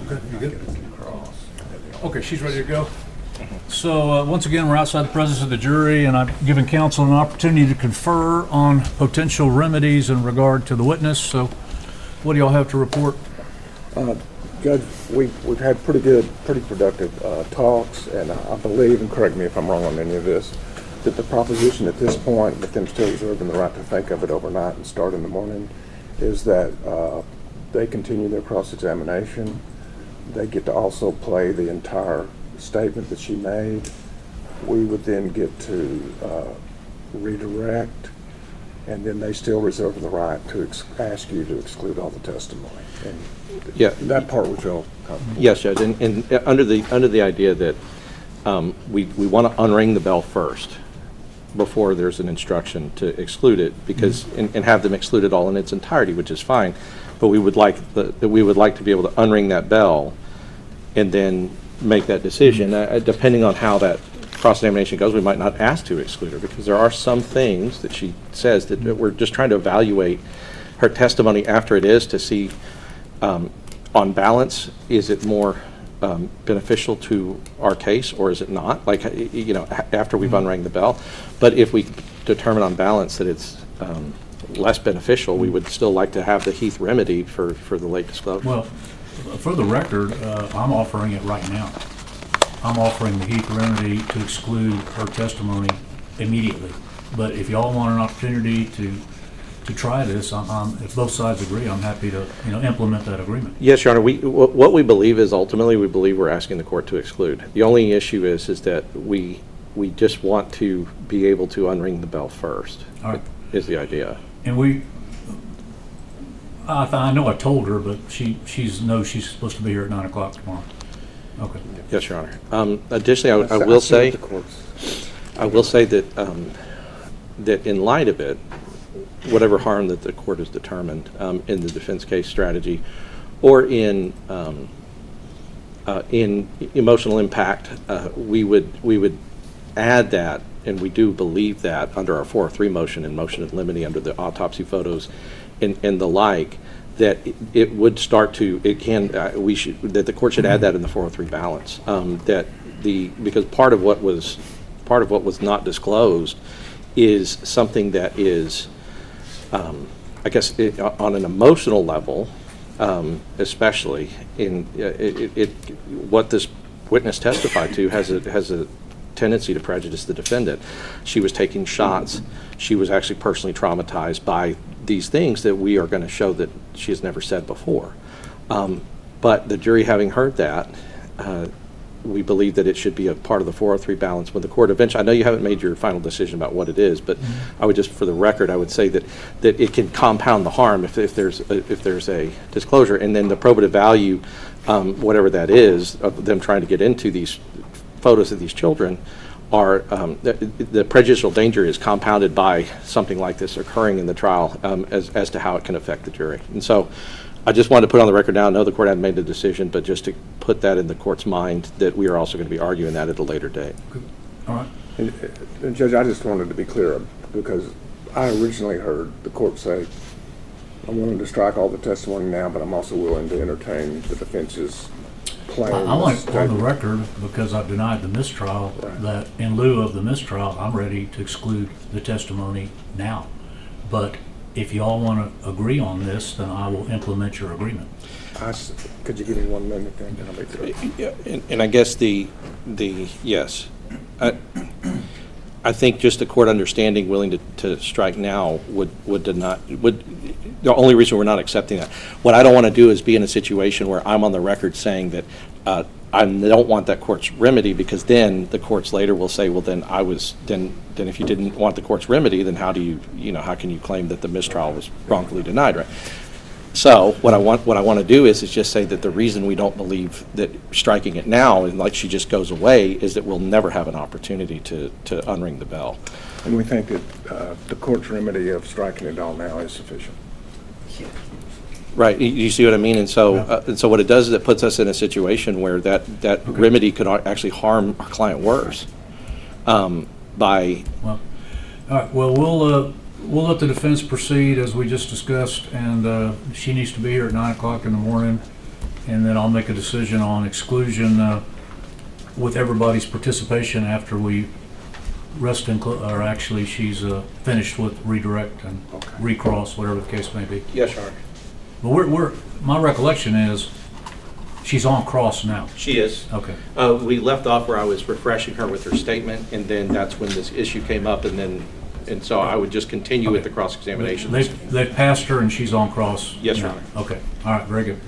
Okay, you good? Okay, she's ready to go. So once again, we're outside the presence of the jury, and I've given counsel an opportunity to confer on potential remedies in regard to the witness. So what do y'all have to report? Judge, we've had pretty productive talks, and I believe, and correct me if I'm wrong on any of this, that the proposition at this point, with them still reserving the right to think of it overnight and start in the morning, is that they continue their cross-examination. They get to also play the entire statement that she made. We would then get to redirect, and then they still reserve the right to ask you to exclude all the testimony. And yeah, that part we feel comfortable. Yes, Judge, and under the idea that we want to unring the bell first before there's an instruction to exclude it, because and have them exclude it all in its entirety, which is fine. But we would like to be able to unring that bell and then make that decision. Depending on how that cross-examination goes, we might not ask to exclude her, because there are some things that she says that we're just trying to evaluate her testimony after it is to see, on balance, is it more beneficial to our case or is it not? Like, you know, after we've unrang the bell. But if we determine on balance that it's less beneficial, we would still like to have the Heath remedy for the late disclosure. Well, for the record, I'm offering it right now. I'm offering the Heath remedy to exclude her testimony immediately. But if y'all want an opportunity to try this, if both sides agree, I'm happy to implement that agreement. Yes, Your Honor. What we believe is ultimately we believe we're asking the court to exclude. The only issue is that we just want to be able to unring the bell first. All right. Is the idea. And I know I told her, but she knows she's supposed to be here at 9 o'clock tomorrow. Okay. Yes, Your Honor. Additionally, I will say that that in light of it, whatever harm that the court has determined in the defense case strategy, or in emotional impact, we would add that, and we do believe that under our 403 motion and motion of limine under the autopsy photos and the like, that it would start to, that the court should add that in the 403 balance. Because part of what was not disclosed is something that is, I guess, on an emotional level, especially in what this witness testified to has a tendency to prejudice the defendant. She was taking shots. She was actually personally traumatized by these things that we are going to show that she has never said before. But the jury, having heard that, we believe that it should be a part of the 403 balance when the court eventually, I know you haven't made your final decision about what it is, but I would just, for the record, I would say that it can compound the harm if there's a disclosure, and then the probative value, whatever that is, of them trying to get into these photos of these children, are the prejudicial danger is compounded by something like this occurring in the trial, as to how it can affect the jury. And so I just wanted to put on the record now, I know the court hadn't made the decision, but just to put that in the court's mind that we are also going to be arguing that at a later date. All right. And Judge, I just wanted to be clear, because I originally heard the court say, I'm willing to strike all the testimony now, but I'm also willing to entertain the defense's claims. I want on the record, because I've denied the mistrial, that in lieu of the mistrial, I'm ready to exclude the testimony now. But if you all want to agree on this, then I will implement your agreement. Could you give me 1 minute then? I'll be through. Yeah, and I guess yes. I think just the court understanding willing to strike now would the only reason we're not accepting that. What I don't want to do is be in a situation where I'm on the record saying that I don't want that court's remedy, because then the courts later will say, well, then if you didn't want the court's remedy, then how can you claim that the mistrial was wrongfully denied, right? So what I want to do is just say that the reason we don't believe that striking it now, and like she just goes away, is that we'll never have an opportunity to unring the bell. And we think that the court's remedy of striking it all now is sufficient. Right, you see what I mean? And so what it does is it puts us in a situation where that remedy could actually harm our client worse. All right. Well, we'll let the defense proceed as we just discussed, and she needs to be here at 9 o'clock in the morning, and then I'll make a decision on exclusion with everybody's participation after we rest and, or actually she's finished with redirect and recross, whatever the case may be. Yes, Your Honor. But my recollection is she's on cross now. She is. Okay. We left off where I was refreshing her with her statement, and then that's when this issue came up, and so I would just continue with the cross-examination. They've passed her and she's on cross. Yes, Your now. Honor. Okay. All right. Very good.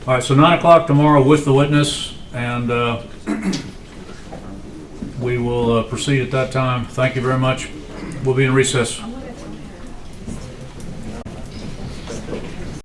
All right. So 9 o'clock tomorrow with the witness, and we will proceed at that time. Thank you very much. We'll be in recess.